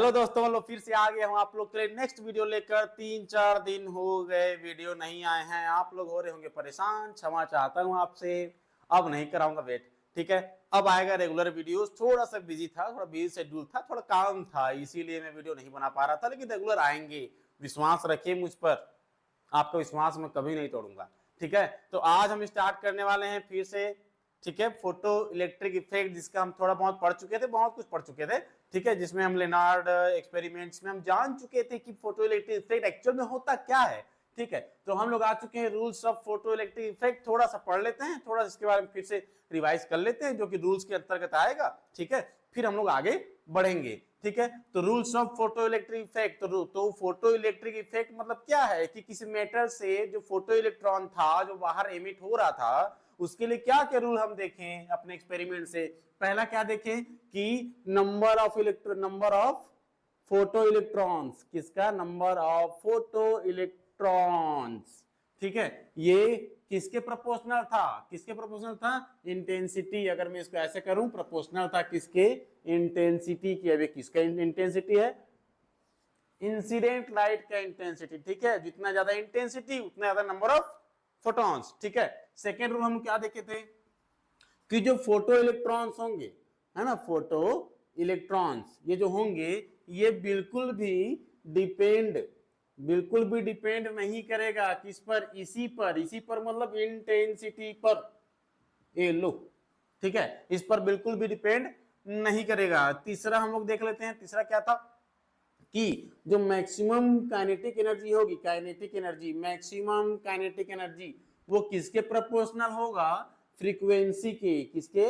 Hello दोस्तों, लो फिर से आ गए हम आप लोग के लिए नेक्स्ट वीडियो लेकर। 3-4 दिन हो गए वीडियो नहीं आए हैं, आप लोग हो रहे होंगे परेशान, क्षमा चाहता हूं आपसे। अब नहीं कराऊंगा वेट, ठीक है। अब आएगा रेगुलर वीडियोस। थोड़ा सा बिजी था, थोड़ा बिजी शेड्यूल था, थोड़ा काम था, इसीलिए मैं वीडियो नहीं बना पा रहा था, लेकिन रेगुलर आएंगे। विश्वास रखिए मुझ पर, आपका विश्वास मैं कभी नहीं तोड़ूंगा, ठीक है। तो आज हम स्टार्ट करने वाले हैं फिर से, ठीक है, फोटो इलेक्ट्रिक इफेक्ट, जिसका हम थोड़ा बहुत पढ़ चुके थे, बहुत कुछ पढ़ चुके थे, ठीक है। जिसमें हम लेनार्ड एक्सपेरिमेंट्स में हम जान चुके थे कि फोटो इलेक्ट्रिक इफेक्ट एक्चुअल में होता क्या है, ठीक है। तो हम लोग आ चुके हैं rules of photo electric effect. थोड़ा सा पढ़ लेते हैं, थोड़ा इसके बारे में फिर से रिवाइज कर लेते हैं, जो कि रूल्स के अंतर्गत आएगा, ठीक है। फिर हम लोग आगे बढ़ेंगे, ठीक है। तो rules of photo electric effect, तो फोटो इलेक्ट्रिक इफेक्ट मतलब क्या है कि किसी मेटर से जो फोटो इलेक्ट्रॉन था, जो बाहर एमिट हो रहा था, उसके लिए क्या क्या रूल हम देखें अपने एक्सपेरिमेंट से। पहला क्या देखें कि नंबर ऑफ फोटो इलेक्ट्रॉन्स, किसका नंबर ऑफ फोटो इलेक्ट्रॉन्स, ठीक है, ये किसके प्रोपोर्शनल था, किसके प्रोपोर्शनल था, इंटेंसिटी। अगर मैं इसको ऐसे करूं, प्रोपोर्शनल था किसके, इंटेंसिटी की। अभी किसका इंटेंसिटी है, इंसिडेंट लाइट का इंटेंसिटी, ठीक है। जितना ज्यादा इंटेंसिटी उतना ज्यादा नंबर ऑफ फोटॉन्स, ठीक है। सेकेंड रूल हम क्या देखे थे कि जो फोटो इलेक्ट्रॉन्स होंगे, है ना, फोटो इलेक्ट्रॉन्स ये जो होंगे, ये बिल्कुल भी डिपेंड नहीं करेगा किस पर, इसी पर मतलब इंटेंसिटी पर। ये लो, ठीक है, इस पर बिल्कुल भी डिपेंड नहीं करेगा। तीसरा हम लोग देख लेते हैं, तीसरा क्या था कि जो मैक्सिमम काइनेटिक एनर्जी होगी, kinetic energy, maximum kinetic energy, वो किसके प्रोपोर्शनल होगा, फ्रीक्वेंसी के। किसके,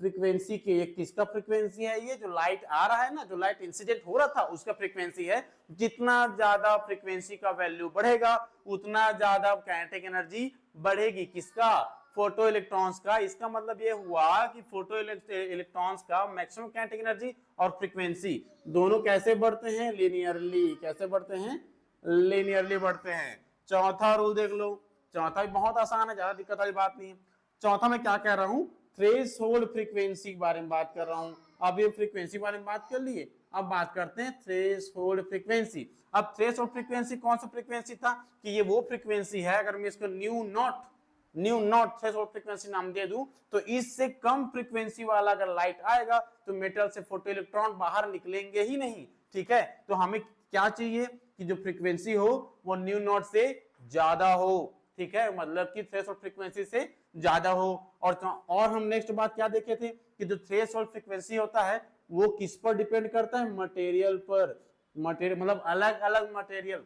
फ्रीक्वेंसी के। ये किसका फ्रीक्वेंसी है, ये जो लाइट आ रहा है ना, जो लाइट इंसिडेंट हो रहा था, उसका फ्रीक्वेंसी है। जितना ज्यादा फ्रीक्वेंसी का वैल्यू बढ़ेगा उतना ज्यादा काइनेटिक एनर्जी बढ़ेगी, किसका, फोटो इलेक्ट्रॉन्स का। इसका मतलब ये हुआ कि फोटो इलेक्ट्रॉन्स का मैक्सिमम काइनेटिक एनर्जी और फ्रीक्वेंसी दोनों कैसे बढ़ते हैं, लीनियरली। कैसे बढ़ते हैं, लीनियरली बढ़ते हैं। चौथा रूल देख लो, चौथा भी बहुत आसान है, ज्यादा दिक्कत वाली बात नहीं है। चौथा में क्या कह रहा हूं, थ्रेशोल्ड फ्रीक्वेंसी के बारे में बात कर रहा हूं। अब ये फ्रीक्वेंसी के बारे में बात कर लिए, अब बात करते हैं थ्रेशोल्ड फ्रीक्वेंसी। अब थ्रेशोल्ड फ्रीक्वेंसी कौन सा फ्रीक्वेंसी था कि ये वो फ्रीक्वेंसी है, अगर मैं इसको न्यू नॉट थ्रेशोल्ड फ्रीक्वेंसी नाम दे दूं, तो इससे कम फ्रीक्वेंसी वाला अगर लाइट आएगा तो मेटल से फोटो इलेक्ट्रॉन बाहर निकलेंगे ही नहीं, ठीक है। तो हमें क्या चाहिए कि जो फ्रीक्वेंसी हो वो न्यू नॉट से ज्यादा हो, ठीक है, मतलब कि थ्रेशोल्ड फ्रीक्वेंसी से ज्यादा हो। और हम नेक्स्ट बात क्या देखे थे कि जो थ्रेशोल्ड फ्रीक्वेंसी होता है वो किस पर डिपेंड करता है, मटेरियल पर। मटेरियल मतलब अलग अलग मटेरियल,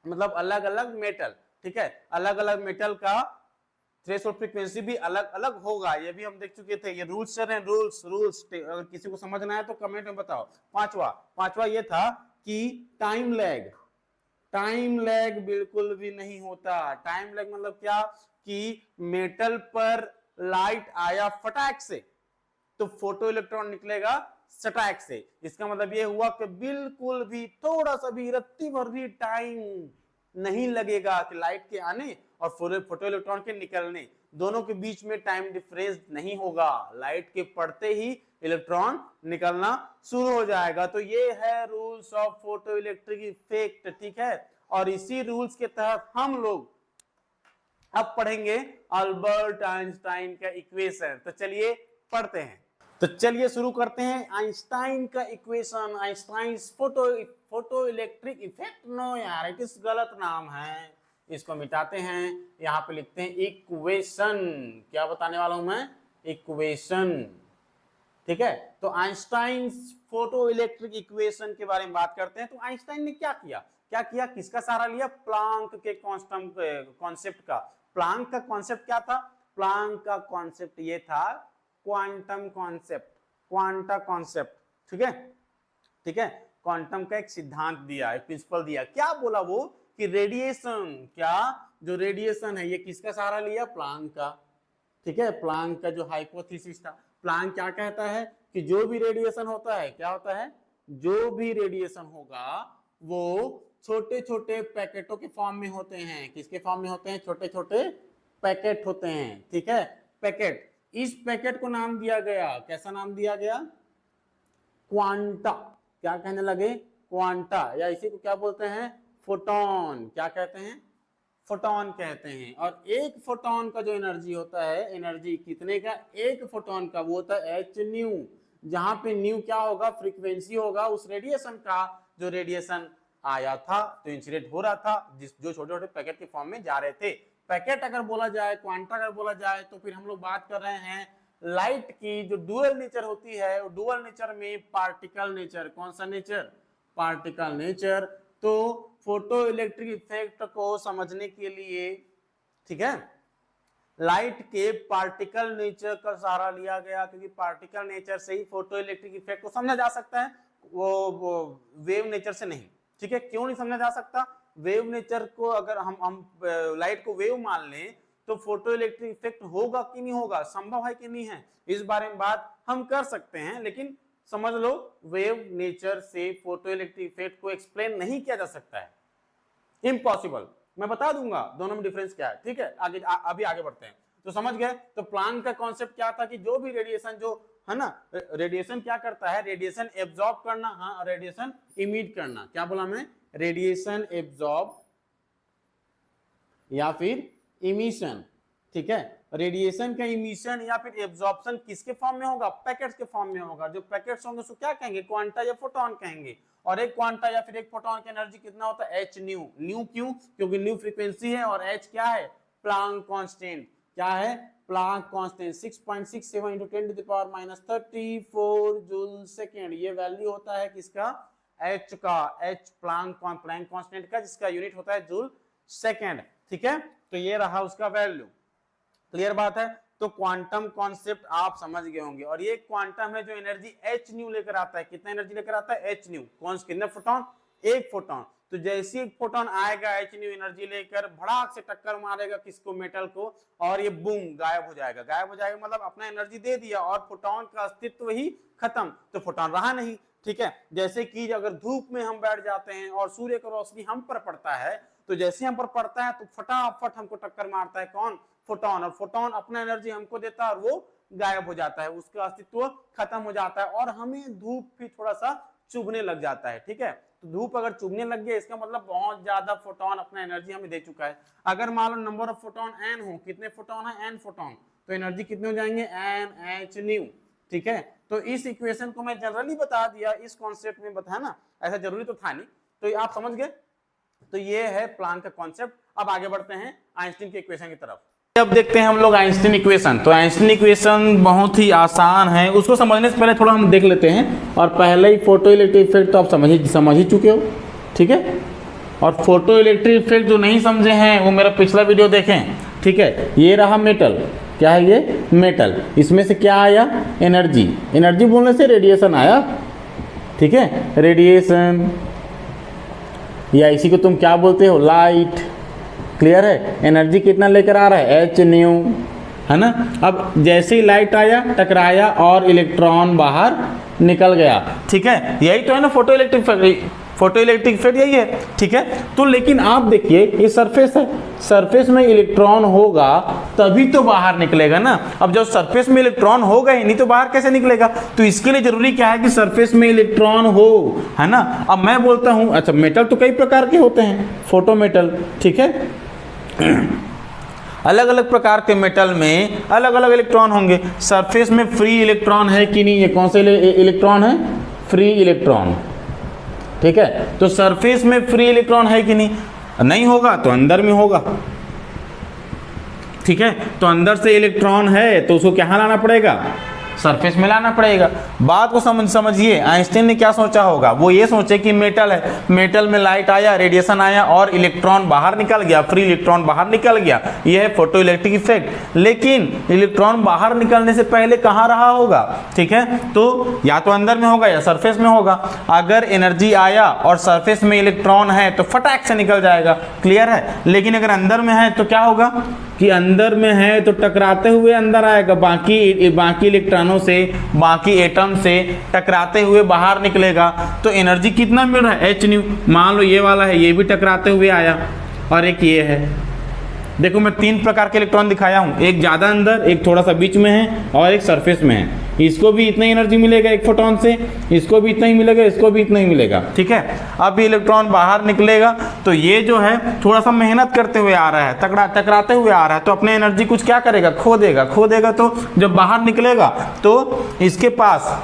मतलब अलग अलग मेटल, ठीक है, अलग अलग मेटल का थ्रेशोल्ड फ्रीक्वेंसी भी अलग अलग होगा। ये भी हम देख चुके थे। ये रूल्स हैं, रूल्स अगर किसी को समझना है तो कमेंट में बताओ। पांचवा ये था कि टाइम लैग बिल्कुल भी नहीं होता। टाइम लैग मतलब क्या कि मेटल पर लाइट आया फटाक से तो फोटो इलेक्ट्रॉन निकलेगा सटाक से। इसका मतलब ये हुआ कि बिल्कुल भी थोड़ा सा भी रत्ती भर भी टाइम नहीं लगेगा कि लाइट के आने और फोटो इलेक्ट्रॉन के निकलने, दोनों के बीच में टाइम डिफरेंस नहीं होगा। लाइट के पड़ते ही इलेक्ट्रॉन निकलना शुरू हो जाएगा। तो ये है rules of photo electric effect, ठीक है। और इसी रूल्स के तहत हम लोग अब पढ़ेंगे अल्बर्ट आइंस्टाइन का इक्वेशन। तो चलिए पढ़ते हैं। तो चलिए शुरू करते हैं। आइंस्टाइन का equation, Einstein photo electric effect, no यार, इट इज गलत नाम है, इसको मिटाते हैं। यहाँ पे लिखते हैं इक्वेशन। क्या बताने वाला हूं मैं, इक्वेशन, ठीक है। तो आइंस्टाइन फोटो इलेक्ट्रिक इक्वेशन के बारे में बात करते हैं। तो आइंस्टाइन ने क्या किया, किसका सहारा लिया, प्लांक के कॉन्सेप्ट का। प्लांक का कॉन्सेप्ट क्या था, प्लांक का कॉन्सेप्ट ये था क्वांटम कॉन्सेप्ट, क्वांटा कॉन्सेप्ट, ठीक है। क्वांटम का एक सिद्धांत दिया, एक प्रिंसिपल दिया। क्या बोला वो कि रेडिएशन, क्या जो रेडिएशन है ये किसका सहारा लिया, प्लांक का, ठीक है। प्लांक का जो हाइपोथेसिस था, प्लांक क्या कहता है कि जो भी रेडिएशन होता है, क्या होता है, जो भी रेडिएशन होगा वो छोटे छोटे पैकेटों के फॉर्म में होते हैं। किसके फॉर्म में होते हैं, छोटे छोटे पैकेट होते हैं, ठीक है, पैकेट। इस पैकेट को नाम दिया गया, कैसा नाम दिया गया, क्वांटा। क्या कहने लगे, क्वांटा, या इसी को क्या बोलते हैं, फोटोन। क्या कहते हैं, फोटोन कहते हैं। और एक फोटोन का जो एनर्जी होता है, एनर्जी कितने का, एक फोटोन का, वो होता है एच न्यू, जहां पे न्यू क्या होगा, फ्रीक्वेंसी होगा उस रेडिएशन का जो रेडिएशन आया था, तो इंसिडेंट हो रहा था, जो छोटे छोटे पैकेट के फॉर्म में जा रहे थे। पैकेट अगर बोला जाए, क्वांटा अगर बोला जाए, तो फिर हम लोग बात कर रहे हैं लाइट की जो डुअल नेचर होती है, वो डुअल नेचर में पार्टिकल नेचर, कौन सा नेचर, पार्टिकल नेचर। तो फोटो इलेक्ट्रिक इफेक्ट को समझने के लिए, ठीक है, लाइट के पार्टिकल नेचर का सहारा लिया गया, क्योंकि पार्टिकल नेचर से ही फोटो इलेक्ट्रिक इफेक्ट को समझा जा सकता है, वो वेव नेचर से नहीं। ठीक है, क्यों नहीं समझा जा सकता, वेव नेचर को अगर हम लाइट को वेव मान लें तो फोटो इलेक्ट्रिक इफेक्ट होगा कि नहीं होगा, संभव है कि नहीं है, इस बारे में बात हम कर सकते हैं, लेकिन समझ लो वेव नेचर से फोटो इलेक्ट्रिक इफेक्ट को एक्सप्लेन नहीं किया जा सकता है, इम्पॉसिबल। मैं बता दूंगा दोनों में डिफरेंस क्या है। ठीक है, आगे अभी आगे बढ़ते हैं। तो समझ गए, तो प्लांक का कॉन्सेप्ट क्या था कि जो भी रेडिएशन, जो है ना, रेडिएशन क्या करता है, रेडिएशन एब्जॉर्ब करना, हाँ, रेडिएशन इमिट करना। क्या बोला मैं, रेडिएशन एब्जॉर्ब या फिर इमिशन। ठीक है, रेडिएशन का इमिशन या फिर एब्जॉर्प्शन किसके फॉर्म में होगा, पैकेट्स के फॉर्म में होगा। जो पैकेट्स होंगे उसको क्या कहेंगे, क्वांटा या फोटोन कहेंगे। और एक क्वांटा या फिर एक फोटोन की एनर्जी कितना होता है, एच न्यू। न्यू क्यों, क्योंकि न्यू फ्रीक्वेंसी है, और एच क्या है, प्लांक कांस्टेंट। क्या है, Planck constant 6.67 into 10 to the power minus 34 joule second. ये वैल्यू होता है किसका, एच का, एच प्लांक कांस्टेंट का, जिसका यूनिट होता है जूल सेकेंड। ठीक है, तो ये रहा उसका वैल्यू। क्लियर बात है। तो क्वांटम कॉन्सेप्ट आप समझ गए होंगे। और ये क्वांटम है जो एनर्जी एच न्यू लेकर आता है। कितना एनर्जी लेकर आता है, एच न्यू। कौन से, कितने फोटोन, एक फोटोन। तो जैसे एक फोटोन आएगा एच न्यू एनर्जी लेकर, भड़ाक से टक्कर मारेगा किसको, मेटल को, और ये बूम गायब हो जाएगा। गायब हो जाएगा मतलब अपना एनर्जी दे दिया और फोटोन का अस्तित्व ही खत्म, तो फोटोन रहा नहीं। ठीक है, जैसे कि अगर धूप में हम बैठ जाते हैं और सूर्य की रोशनी हम पर पड़ता है, तो जैसे हम पर पड़ता है तो फटाफट हमको टक्कर मारता है कौन, फोटोन। और फोटोन अपना एनर्जी हमको देता है और वो गायब हो जाता है, उसका अस्तित्व खत्म हो जाता है, और हमें धूप भी थोड़ा सा चुभने लग जाता है। ठीक है, तो धूप अगर चुभने लग गया, इसका मतलब बहुत ज्यादा फोटोन अपना एनर्जी हमें दे चुका है। अगर मान लो नंबर ऑफ फोटोन एन हो, कितने फोटोन है, एन फोटोन, तो एनर्जी कितने हो जाएंगे, एन एच न्यू। ठीक है, तो इस इक्वेशन को मैं जनरली बता दिया, इस कॉन्सेप्ट में बताया ना, ऐसा जरूरी तो था नहीं, तो आप समझ गए। तो ये है प्लांक का कॉन्सेप्ट। अब आगे बढ़ते हैं आइंस्टीन के इक्वेशन की तरफ। अब देखते हैं हम लोग आइंस्टीन इक्वेशन। तो आइंस्टीन इक्वेशन बहुत ही आसान है, उसको समझने से पहले थोड़ा हम देख लेते हैं। और पहले ही फोटो इलेक्ट्रिक इफेक्ट तो आप समझ ही चुके हो। ठीक है, और फोटो इलेक्ट्रिक इफेक्ट जो नहीं समझे हैं वो मेरा पिछला वीडियो देखें। ठीक है, ये रहा मेटल, क्या है ये, मेटल। इसमें से क्या आया, एनर्जी। एनर्जी बोलने से रेडिएशन आया। ठीक है, रेडिएशन, या इसी को तुम क्या बोलते हो, लाइट। क्लियर है, एनर्जी कितना लेकर आ रहा है, एच न्यू, है ना। अब जैसे ही लाइट आया, टकराया और इलेक्ट्रॉन बाहर निकल गया। ठीक है, यही तो है ना फोटो इलेक्ट्रिक इफेक्ट, यही है। ठीक है, तो लेकिन आप देखिए ये सरफेस है, सरफेस में इलेक्ट्रॉन होगा तभी तो बाहर निकलेगा ना। अब जब सरफेस में इलेक्ट्रॉन होगा ही नहीं तो बाहर कैसे निकलेगा। तो इसके लिए जरूरी क्या है कि सरफेस में इलेक्ट्रॉन हो, है ना। अब मैं बोलता हूं, अच्छा मेटल तो कई प्रकार के होते हैं, फोटो मेटल। ठीक है, अलग अलग प्रकार के मेटल में अलग अलग इलेक्ट्रॉन होंगे। सरफेस में फ्री इलेक्ट्रॉन है कि नहीं, ये कौन से इलेक्ट्रॉन है, फ्री इलेक्ट्रॉन। ठीक है, तो सरफेस में फ्री इलेक्ट्रॉन है कि नहीं होगा तो अंदर में होगा। ठीक है, तो अंदर से इलेक्ट्रॉन है तो उसको क्या लाना पड़ेगा, सरफेस में लाना पड़ेगा। बात को समझिए, आइंस्टीन ने क्या सोचा होगा, वो ये सोचे कि मेटल है, मेटल में लाइट आया, रेडिएशन आया और इलेक्ट्रॉन बाहर निकल गया, फ्री इलेक्ट्रॉन बाहर निकल गया, ये है फोटो इलेक्ट्रिक इफेक्ट। लेकिन इलेक्ट्रॉन बाहर निकलने से पहले कहाँ रहा होगा। ठीक है, तो या तो अंदर में होगा या सरफेस में होगा। अगर एनर्जी आया और सरफेस में इलेक्ट्रॉन है तो फटाक से निकल जाएगा। क्लियर है, लेकिन अगर अंदर में है तो क्या होगा कि अंदर में है तो टकराते हुए अंदर आएगा, बाकी इलेक्ट्रॉनों से, बाकी एटम से टकराते हुए बाहर निकलेगा। तो एनर्जी कितना मिल रहा है, एच न्यू। मान लो ये वाला है, ये भी टकराते हुए आया, और एक ये है। देखो मैं 3 प्रकार के इलेक्ट्रॉन दिखाया हूं, एक ज्यादा अंदर, एक थोड़ा सा बीच में है और एक सरफेस में है। इसको भी इतना ही एनर्जी मिलेगा एक फोटोन से, इसको भी इतना ही मिलेगा, इसको भी इतना ही मिलेगा, ठीक है। अब ये इलेक्ट्रॉन बाहर निकलेगा तो ये जो है थोड़ा सा मेहनत करते हुए आ रहा है, टकराते हुए आ रहा है, तो अपने एनर्जी कुछ क्या करेगा, खो देगा। तो जब बाहर निकलेगा तो इसके पास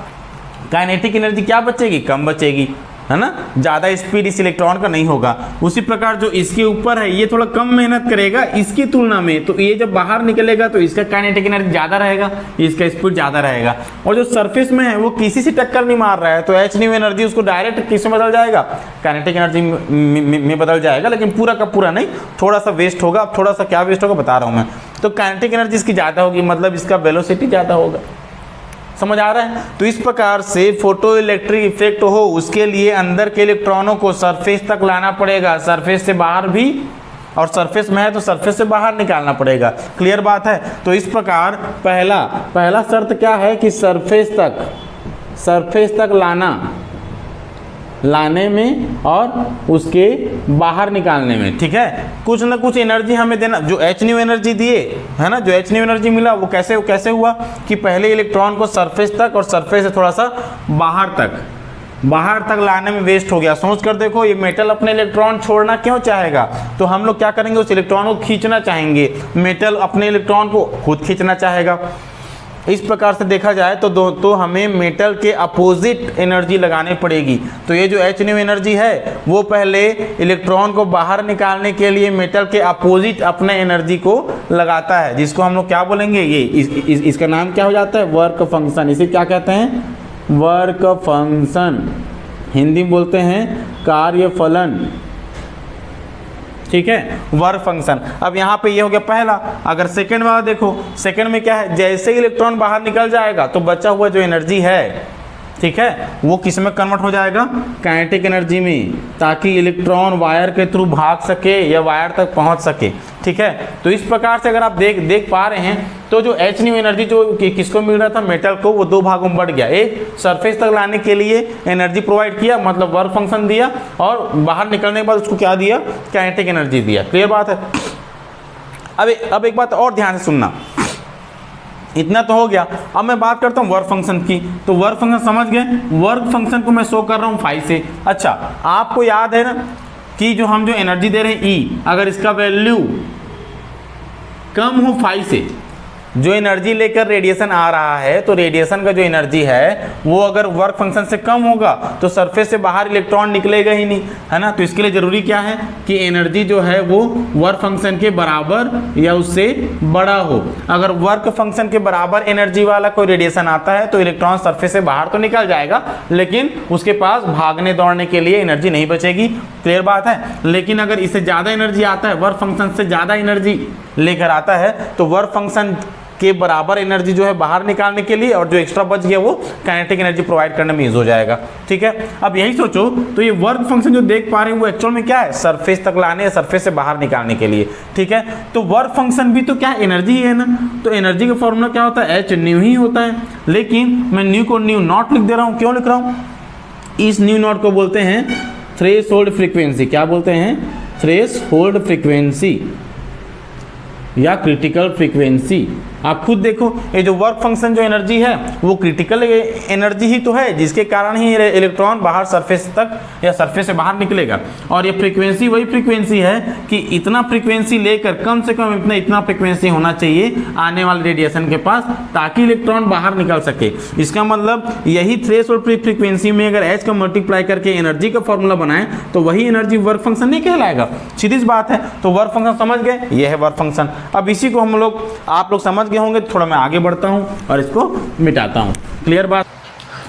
काइनेटिक एनर्जी क्या बचेगी, कम बचेगी, है ना, ज्यादा स्पीड इस इलेक्ट्रॉन का नहीं होगा। उसी प्रकार जो इसके ऊपर है ये थोड़ा कम मेहनत करेगा इसकी तुलना में, तो ये जब बाहर निकलेगा तो इसका काइनेटिक एनर्जी ज्यादा रहेगा, इसका स्पीड ज्यादा रहेगा। और जो सरफेस में है वो किसी से टक्कर नहीं मार रहा है, तो एच न्यू एनर्जी उसको डायरेक्ट किस में बदल जाएगा, काइनेटिक एनर्जी में बदल जाएगा, लेकिन पूरा का पूरा नहीं, थोड़ा सा वेस्ट होगा। अब थोड़ा सा क्या वेस्ट होगा बता रहा हूं मैं। तो काइनेटिक एनर्जी इसकी ज्यादा होगी, मतलब इसका वेलोसिटी ज्यादा होगा, समझ आ रहा है। तो इस प्रकार से फोटो इलेक्ट्रिक इफेक्ट हो उसके लिए अंदर के इलेक्ट्रॉनों को सरफेस तक लाना पड़ेगा, सरफेस से बाहर भी, और सरफेस में है तो सरफेस से बाहर निकालना पड़ेगा। क्लियर बात है। तो इस प्रकार पहला शर्त क्या है कि सरफेस तक लाने में और उसके बाहर निकालने में, ठीक है, कुछ ना कुछ एनर्जी हमें देना। जो एच न्यू एनर्जी दिए है ना, जो एच न्यू एनर्जी मिला वो कैसे हुआ कि पहले इलेक्ट्रॉन को सरफेस तक और सरफेस से थोड़ा सा बाहर तक लाने में वेस्ट हो गया। सोच कर देखो, ये मेटल अपने इलेक्ट्रॉन छोड़ना क्यों चाहेगा, तो हम लोग क्या करेंगे, उस इलेक्ट्रॉन को खींचना चाहेंगे, मेटल अपने इलेक्ट्रॉन को खुद खींचना चाहेगा। इस प्रकार से देखा जाए तो हमें मेटल के अपोजिट एनर्जी लगानी पड़ेगी। तो ये जो एच न्यू एनर्जी है वो पहले इलेक्ट्रॉन को बाहर निकालने के लिए मेटल के अपोजिट अपने एनर्जी को लगाता है, जिसको हम लोग क्या बोलेंगे, ये इसका नाम क्या हो जाता है, वर्क फंक्शन। इसे क्या कहते हैं, वर्क फंक्शन, हिंदी में बोलते हैं कार्यफलन, ठीक है, वर्क फंक्शन। अब यहाँ पे ये हो गया पहला। अगर सेकंड वाला देखो, सेकंड में क्या है, जैसे ही इलेक्ट्रॉन बाहर निकल जाएगा तो बचा हुआ जो एनर्जी है, ठीक है, वो किस में कन्वर्ट हो जाएगा, काइनेटिक एनर्जी में, ताकि इलेक्ट्रॉन वायर के थ्रू भाग सके या वायर तक पहुंच सके, ठीक है। तो इस प्रकार से अगर आप देख पा रहे हैं तो जो एच न्यू एनर्जी जो किसको मिल रहा था, मेटल को, वो दो भागों में बढ़ गया। एक सरफेस तक लाने के लिए एनर्जी प्रोवाइड किया, मतलब वर्क फंक्शन दिया, और बाहर निकलने के बाद उसको क्या दिया, काइनेटिक एनर्जी दिया। क्लियर बात है। अब एक बात और ध्यान से सुनना, इतना तो हो गया। अब मैं बात करता हूँ वर्क फंक्शन की। तो वर्क फंक्शन समझ गए, वर्क फंक्शन को मैं शो कर रहा हूँ 5 से। अच्छा, आपको याद है ना कि जो हम जो एनर्जी दे रहे हैं E, अगर इसका वैल्यू कम हो 5 से, जो एनर्जी लेकर रेडिएशन आ रहा है, तो रेडिएशन का जो एनर्जी है वो अगर वर्क फंक्शन से कम होगा तो सरफेस से बाहर इलेक्ट्रॉन निकलेगा ही नहीं, है ना। तो इसके लिए जरूरी क्या है कि एनर्जी जो है वो वर्क फंक्शन के बराबर या उससे बड़ा हो। अगर वर्क फंक्शन के बराबर एनर्जी वाला कोई रेडिएशन आता है तो इलेक्ट्रॉन सरफेस से बाहर तो निकल जाएगा, लेकिन उसके पास भागने दौड़ने के लिए एनर्जी नहीं बचेगी। क्लियर बात है। लेकिन अगर इससे ज़्यादा एनर्जी आता है, वर्क फंक्शन से ज़्यादा एनर्जी लेकर आता है, तो वर्क फंक्शन के बराबर एनर्जी जो है बाहर निकालने के लिए, और जो एक्स्ट्रा बच गया वो काइनेटिक एनर्जी प्रोवाइड करने में यूज हो जाएगा, ठीक है। अब यही सोचो, तो ये वर्क फंक्शन जो देख पा रहे हैं वो एक्चुअल में क्या है, सरफेस तक लाने या सरफेस से बाहर निकालने के लिए, ठीक है। तो वर्क फंक्शन भी तो क्या एनर्जी है ना, तो एनर्जी का फॉर्मूला क्या होता है, एच न्यू ही होता है। लेकिन मैं न्यू को न्यू नॉट लिख दे रहा हूँ। क्यों लिख रहा हूँ, इस न्यू नॉट को बोलते हैं थ्रेशोल्ड फ्रीक्वेंसी। क्या बोलते हैं, थ्रेशोल्ड फ्रीक्वेंसी या क्रिटिकल फ्रीक्वेंसी। आप खुद देखो, ये जो वर्क फंक्शन जो एनर्जी है वो क्रिटिकल एनर्जी ही तो है, जिसके कारण ही इलेक्ट्रॉन बाहर सरफेस तक या सरफेस से बाहर निकलेगा। और ये फ्रीक्वेंसी वही फ्रीक्वेंसी है कि इतना फ्रीक्वेंसी लेकर कम से कम इतना फ्रीक्वेंसी होना चाहिए आने वाले रेडिएशन के पास, ताकि इलेक्ट्रॉन बाहर निकल सके। इसका मतलब यही थ्रेशोल्ड फ्रीक्वेंसी में अगर एच का मल्टीप्लाई करके एनर्जी का फॉर्मूला बनाए तो वही एनर्जी वर्क फंक्शन नहीं कहलाएगा। सीधी सी बात है। तो वर्क फंक्शन समझ गए, ये है वर्क फंक्शन। अब इसी को हम लोग, आप लोग समझ गए होंगे, थोड़ा मैं आगे बढ़ता हूं और इसको मिटाता हूं। क्लियर बात।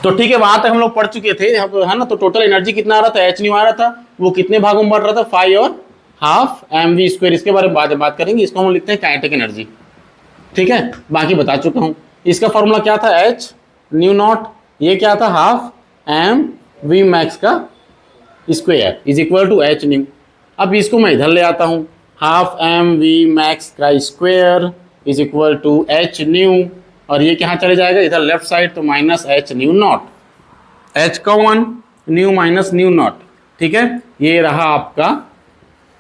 तो ठीक है, वहां तक हम लोग पढ़ चुके थे, है ना। तो टोटल एनर्जी कितना आ रहा था, एच न्यू आ रहा था, वो कितने भागों में बढ़ रहा था, 5 और हाफ mv²। इसके बारे में बाद में बात करेंगे। इसको हम लिखते हैं काइनेटिक एनर्जी, ठीक है। बाकी बता चुका हूं। इसका फॉर्मूला क्या था, एच न्यू नॉट, ये क्या था, हाफ mv मैक्स का square is equal to h nu. अब इसको मैं इधर ले आता हूं, हाफ mv मैक्स का square is equal to h nu, और ये कहाँ चले जाएगा, इधर लेफ्ट साइड, तो minus h nu naught, h का 1 न्यू माइनस न्यू नॉट, ठीक है। ये रहा आपका,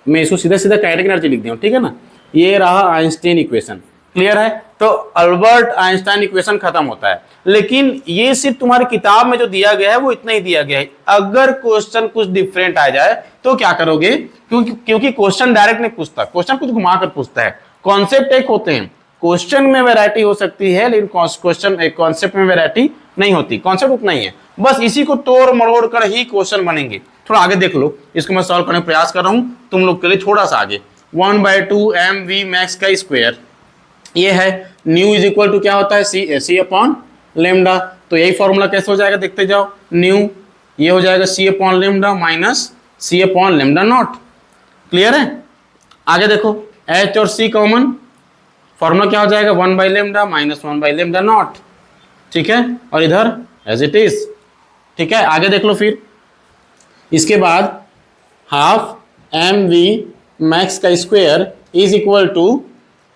मैं इसको सीधा सीधा काइनेटिक एनर्जी लिख दिया हूँ, ठीक है ना। ये रहा आइंस्टीन इक्वेशन, क्लियर है? तो अल्बर्ट आइंस्टाइन इक्वेशन खत्म होता है। लेकिन ये सिर्फ तुम्हारी किताब में जो दिया गया है वो इतना ही दिया गया है। अगर क्वेश्चन कुछ डिफरेंट आ जाए तो क्या करोगे? क्योंकि क्वेश्चन डायरेक्ट नहीं पूछता, क्वेश्चन कुछ घुमा कर पूछता है। कॉन्सेप्ट एक होते हैं, क्वेश्चन में वैरायटी हो सकती है लेकिन क्वेश्चन कॉन्सेप्ट में वैरायटी नहीं होती। कॉन्सेप्ट उतना ही है, बस इसी को तोड़ मरोड़ कर ही क्वेश्चन बनेंगे। थोड़ा आगे देख लो, इसको मैं सॉल्व करने का प्रयास कर रहा हूं तुम लोग के लिए। थोड़ा सा आगे 1/2 mv मैक्स का स्क्वायर, ये है न्यू इज इक्वल टू क्या होता है? सी अपॉन लेमडा। तो यही फॉर्मूला कैसे हो जाएगा देखते जाओ। न्यू ये हो जाएगा c upon lambda minus c upon lambda naught. Clear है? आगे देखो एच और सी कॉमन, फॉर्मूला क्या हो जाएगा? 1 by lambda minus 1 by lambda naught. ठीक है, और इधर एज इट इज। ठीक है, आगे देख लो फिर। इसके बाद हाफ एम वी मैक्स का square is equal to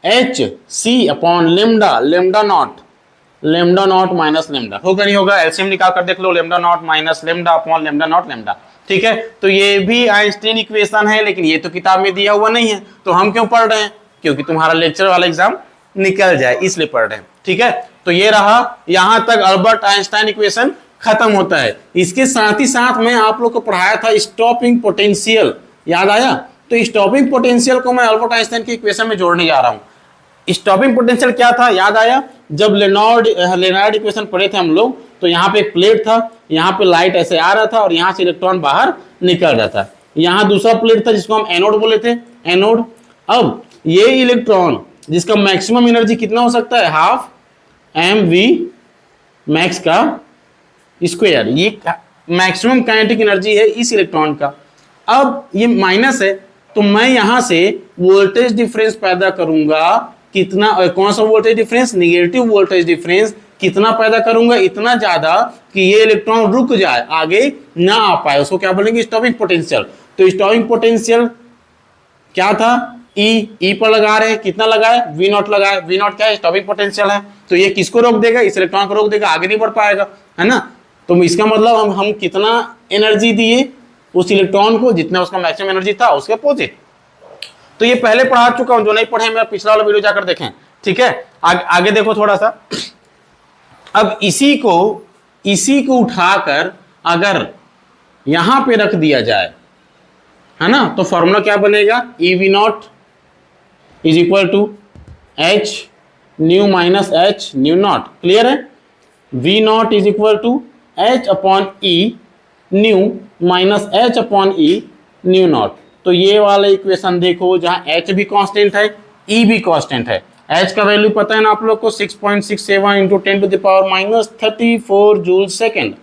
h c upon lambda, lambda naught minus lambda. होगा नहीं होगा? एलसीएम निकाल कर देख लो, lambda naught minus lambda upon lambda naught lambda. ठीक है, तो ये भी आइंस्टीन इक्वेशन है, लेकिन ये तो किताब में दिया हुआ नहीं है। तो हम क्यों पढ़ रहे हैं? क्योंकि तुम्हारा लेक्चर वाला एग्जाम निकल जाए, इसलिए पढ़ रहे हैं। ठीक है, तो ये रहा, यहां तक अल्बर्ट आइंस्टाइन इक्वेशन खत्म होता है। इसके साथ ही साथ मैं आप लोग को पढ़ाया था स्टॉपिंग पोटेंशियल, याद आया? तो स्टॉपिंग पोटेंशियल को मैं अल्बर्ट आइंस्टाइन की इक्वेशन में जोड़ने जा रहा हूं। स्टॉपिंग पोटेंशियल क्या था याद आया? जब लेनार्ड इक्वेशन पढ़े थे हम लोग, तो यहाँ पे एक प्लेट था, यहाँ पे लाइट ऐसे आ रहा था और यहाँ से इलेक्ट्रॉन बाहर निकल रहा था। यहाँ दूसरा प्लेट था जिसको हम एनोड बोले थे, एनोड। अब ये इलेक्ट्रॉन जिसका मैक्सिमम एनर्जी कितना हो सकता है? हाफ एम वी मैक्स का स्क्वायर, ये मैक्सिमम काइनेटिक एनर्जी है इस इलेक्ट्रॉन का। अब ये माइनस है, तो मैं यहां से वोल्टेज डिफरेंस पैदा करूंगा। कितना? कौन सा voltage difference? Negative voltage difference. कितना पैदा करूंगा? इतना ज्यादा कि ये इलेक्ट्रॉन रुक जाए, आगे ना आ पाए। उसको क्या बोलेंगे? Stopping potential. तो स्टॉपिंग पोटेंशियल क्या था? ई पर लगा रहे हैं, कितना लगाए? वी नॉट लगाए। वी नॉट क्या है? स्टॉपिंग पोटेंशियल है। तो ये किसको रोक देगा? इस इलेक्ट्रॉन को रोक देगा, आगे नहीं बढ़ पाएगा, है ना? तो इसका मतलब हम कितना एनर्जी दिए उस इलेक्ट्रॉन को? जितना उसका मैक्सिमम एनर्जी था उसके अपोजिट। तो ये पहले पढ़ा चुका हूं, जो नहीं पढ़े मेरा पिछला वाला वीडियो जाकर देखें। ठीक है, आगे देखो थोड़ा सा। अब इसी को उठाकर अगर यहां पे रख दिया जाए, है ना, तो फॉर्मूला क्या बनेगा? E v naught is equal to h nu minus h nu naught. Clear है? V naught is equal to h upon e nu minus h upon e nu naught. तो ये वाला इक्वेशन देखो, जहां एच भी constant है, ई भी constant है। एच का वैल्यू पता है ना आप लोग को? 6.67 into 10 to the power minus 34 joule second.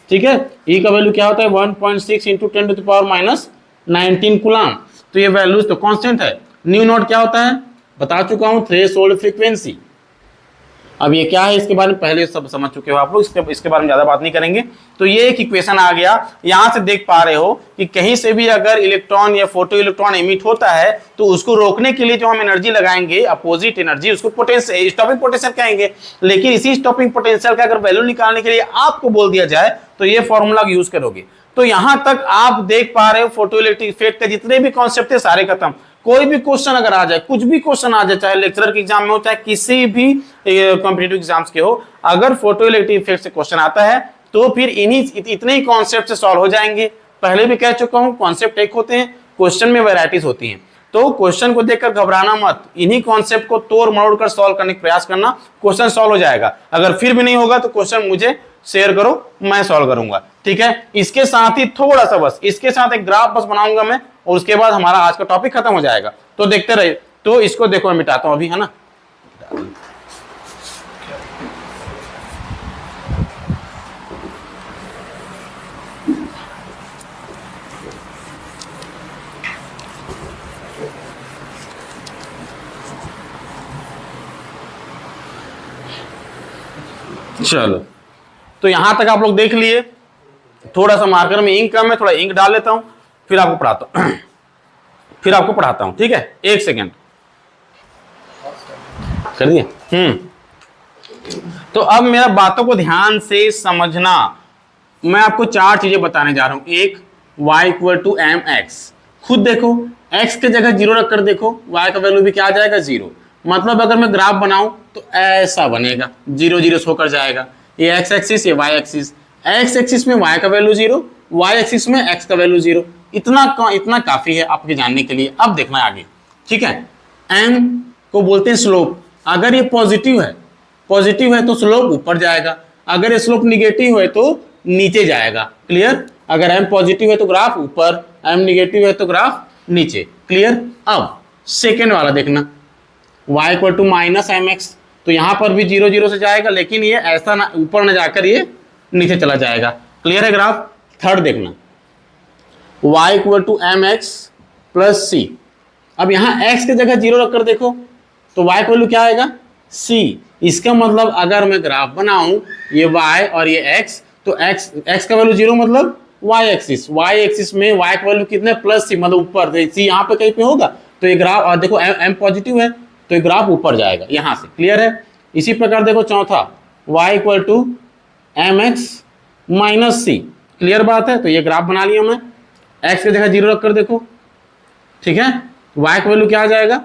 ठीक है, ई का वैल्यू क्या होता है? 1.6 into 10 to the power minus 19 coulomb. तो ये वैल्यूज तो कांस्टेंट है। न्यू नॉट क्या होता है? बता चुका हूं, थ्रेशोल्ड फ्रीक्वेंसी। अब ये क्या है इसके बारे में पहले सब समझ चुके हो आप लोग, इसके बारे में ज्यादा बात नहीं करेंगे। तो ये एक इक्वेशन आ गया। यहां से देख पा रहे हो कि कहीं से भी अगर इलेक्ट्रॉन या फोटो इलेक्ट्रॉन एमिट होता है तो उसको रोकने के लिए जो हम एनर्जी लगाएंगे, अपोजिट एनर्जी, उसको पोटेंशियल, स्टॉपिंग पोटेंशियल कहेंगे। लेकिन इसी स्टॉपिंग पोटेंशियल का अगर वैल्यू निकालने के लिए आपको बोल दिया जाए तो ये फॉर्मूला यूज करोगे। तो यहां तक आप देख पा रहे हो फोटो इलेक्ट्रिक इफेक्ट के जितने भी कॉन्सेप्ट है सारे खत्म। कोई भी क्वेश्चन अगर आ जाए, कुछ भी क्वेश्चन आ जाए, चाहे लेक्चरर के एग्जाम में हो, चाहे किसी भी कॉम्पिटिटिव एग्जाम्स के हो, अगर फोटो इलेक्ट्रिक इफेक्ट से क्वेश्चन आता है तो फिर इतने ही कॉन्सेप्ट से सॉल्व हो जाएंगे। पहले भी कह चुका हूं, कॉन्सेप्ट एक होते हैं, क्वेश्चन में वैरायटीज होती हैं। तो क्वेश्चन को देखकर घबराना मत, इन्हीं कॉन्सेप्ट को तोड़ मरोड़ कर सॉल्व करने का प्रयास करना, क्वेश्चन सॉल्व हो जाएगा। अगर फिर भी नहीं होगा तो क्वेश्चन मुझे शेयर करो, मैं सॉल्व करूंगा। ठीक है, इसके साथ ही थोड़ा सा बस इसके साथ एक ग्राफ बस बनाऊंगा मैं, और उसके बाद हमारा आज का टॉपिक खत्म हो जाएगा। तो देखते रहिए। तो इसको देखो, मैं मिटाता हूं अभी, है ना। चलो, तो यहां तक आप लोग देख लिए। थोड़ा सा मार्कर में इंक कम है, थोड़ा इंक डाल लेता हूं, फिर आपको पढ़ाता हूं। ठीक है, एक सेकेंड कर दिए। तो अब मेरा बातों को ध्यान से समझना। मैं आपको चार चीजें बताने जा रहा हूं। एक, y equal to m x. खुद देखो, x के जगह 0 रख कर देखो, y का वैल्यू भी क्या आ जाएगा? 0। मतलब अगर मैं ग्राफ बनाऊं तो ऐसा बनेगा, 0 0 होकर जाएगा। ये एक्स एक्सिस, ये वाई एक्सिस, एक्स एक्सिस में y का वैल्यू 0, वाई एक्सिस में x का वैल्यू 0। इतना काफी है आपके जानने के लिए। अब देखना है आगे, ठीक है। m को बोलते हैं स्लोप। अगर ये पॉजिटिव है तो स्लोप ऊपर जाएगा, अगर ये स्लोप निगेटिव है तो नीचे जाएगा। क्लियर? अगर m पॉजिटिव है तो ग्राफ ऊपर, m निगेटिव है तो ग्राफ नीचे। क्लियर? अब सेकेंड वाला देखना, y equal to minus m x, तो यहां पर भी 0 0 से जाएगा, लेकिन ये ऐसा ना ऊपर ना जाकर ये नीचे चला जाएगा। क्लियर है ग्राफ? थर्ड देखना, y equal to m x plus c. अब यहाँ x की जगह 0 रखकर देखो तो y का वैल्यू क्या आएगा? c। इसका मतलब अगर मैं ग्राफ बनाऊं ये y और ये x, तो x का वैल्यू 0 मतलब y एक्सिस में y का वैल्यू कितने? प्लस सी, मतलब ऊपर। c यहाँ पे कहीं पे होगा तो ये ग्राफ, और देखो m पॉजिटिव है तो ये ग्राफ ऊपर जाएगा यहाँ से। क्लियर है? इसी प्रकार देखो चौथा, y equal to m x minus c. Clear बात है? तो ये ग्राफ बना लिया मैं, x की जगह 0 रखकर देखो, ठीक है। y का वैल्यू क्या आ जाएगा?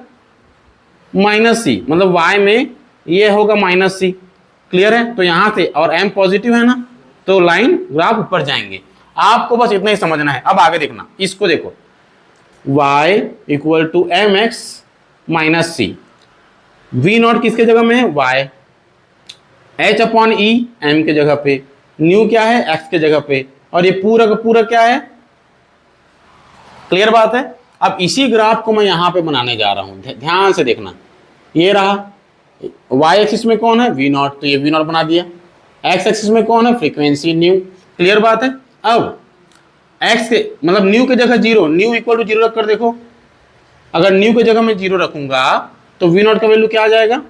माइनस सी, मतलब y में ये होगा माइनस सी। क्लियर है? तो यहाँ से, और m पॉजिटिव है ना, तो लाइन ग्राफ ऊपर जाएंगे। आपको बस इतना ही समझना है। अब आगे देखना, इसको देखो, y equal to m x minus c. V naught किसके जगह में है? y। h upon e m के जगह पे, न्यू क्या है? x के जगह पे, और ये पूरा का पूरा क्या है? क्लियर बात है? अब इसी ग्राफ को मैं यहां पे बनाने जा रहा हूं, ध्यान से देखना। ये रहा, y एक्सिस में कौन है? वी नॉट, तो ये वी नॉट बना दिया। x एक्सिस में कौन है? Frequency new. क्लियर बात है? अब x के मतलब न्यू की जगह 0, न्यू इक्वल टू 0 रखकर देखो। अगर न्यू की जगह मैं 0 रखूंगा तो वी नॉट का वैल्यू क्या आ जाएगा?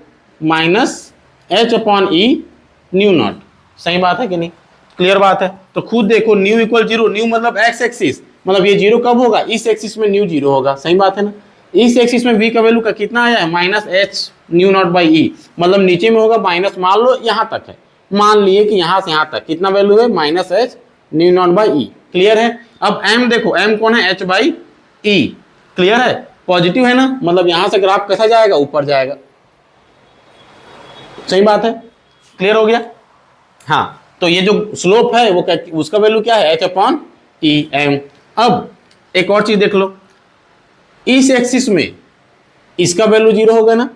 Minus h upon e nu not. सही बात है कि नहीं? क्लियर बात है? तो खुद देखो, न्यू इक्वल 0, न्यू मतलब x एक्सिस, मतलब ये 0 कब होगा? इस एक्सिस में न्यू 0 होगा। सही बात है ना? इस एक्सिस में v का वैल्यू का कितना आया है? Minus h nu naught by e, मतलब नीचे में होगा माइनस, मान लो यहाँ तक है, मान लिए कि यहाँ से यहाँ तक कितना वैल्यू है? Minus h nu naught by e. Clear है? अब m देखो, m कौन है? h by e. क्लियर है? पॉजिटिव है ना, मतलब यहां से ग्राफ कैसा जाएगा? ऊपर जाएगा। सही बात है? क्लियर हो गया? हाँ, तो ये जो स्लोप है वो उसका वैल्यू क्या है? h upon e m. अब एक और चीज देख लो, इस एक्सिस में इसका वैल्यू 0 होगा ना,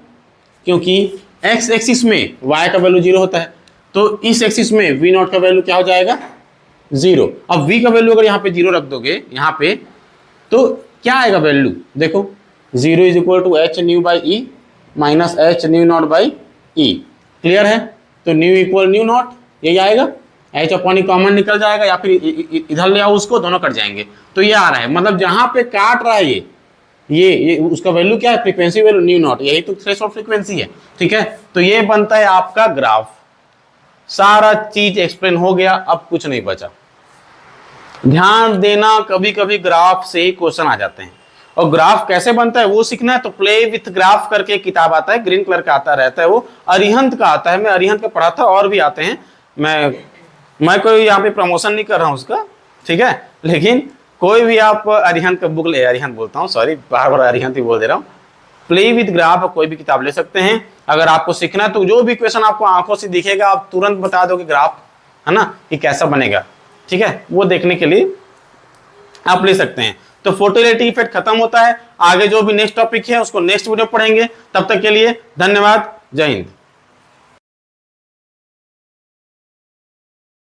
क्योंकि x एक्सिस में y का वैल्यू 0 होता है, तो इस एक्सिस में v नॉट का वैल्यू क्या हो जाएगा? 0। अब v का वैल्यू अगर यहाँ पे 0 रख दोगे यहाँ पे, तो क्या आएगा वैल्यू? देखो, 0 is equal to h nu by e minus h nu naught by e. Clear है? तो न्यू इक्वल न्यू नॉट, यही आएगा। एच अपॉन ई कॉमन निकल जाएगा, या फिर इधर ले आओ उसको, दोनों कट जाएंगे। तो ये आ रहा है, मतलब जहां पे काट रहा है ये उसका वैल्यू क्या है? फ्रीक्वेंसी वैल्यू न्यू नॉट, यही तो थ्रेशोल्ड फ्रीक्वेंसी है। ठीक है? तो ये बनता है आपका ग्राफ। सारा चीज एक्सप्लेन हो गया, अब कुछ नहीं बचा। ध्यान देना, कभी कभी ग्राफ से ही क्वेश्चन आ जाते हैं, और ग्राफ कैसे बनता है वो सीखना है तो प्ले विथ ग्राफ करके एक किताब आता है, ग्रीन कलर का आता रहता है, वो अरिहंत का आता है। मैं अरिहंत का पढ़ा था, और भी आते हैं। मैं कोई यहाँ पे प्रमोशन नहीं कर रहा हूँ उसका, ठीक है, लेकिन कोई भी आप अरिहंत का बुक ले, अरिहंत बोलता हूँ, सॉरी, बार बार अरिहंत ही बोल दे रहा हूँ। प्ले विथ ग्राफ कोई भी किताब ले सकते हैं। अगर आपको सीखना है तो जो भी क्वेश्चन आपको आंखों से दिखेगा आप तुरंत बता दो कि ग्राफ है ना, कि कैसा बनेगा। ठीक है? वो देखने के लिए आप ले सकते हैं। तो फोटोइलेक्ट्रिक इफेक्ट खत्म होता है। आगे जो भी नेक्स्ट टॉपिक है उसको नेक्स्ट वीडियो पढ़ेंगे। तब तक के लिए धन्यवाद। जय हिंद।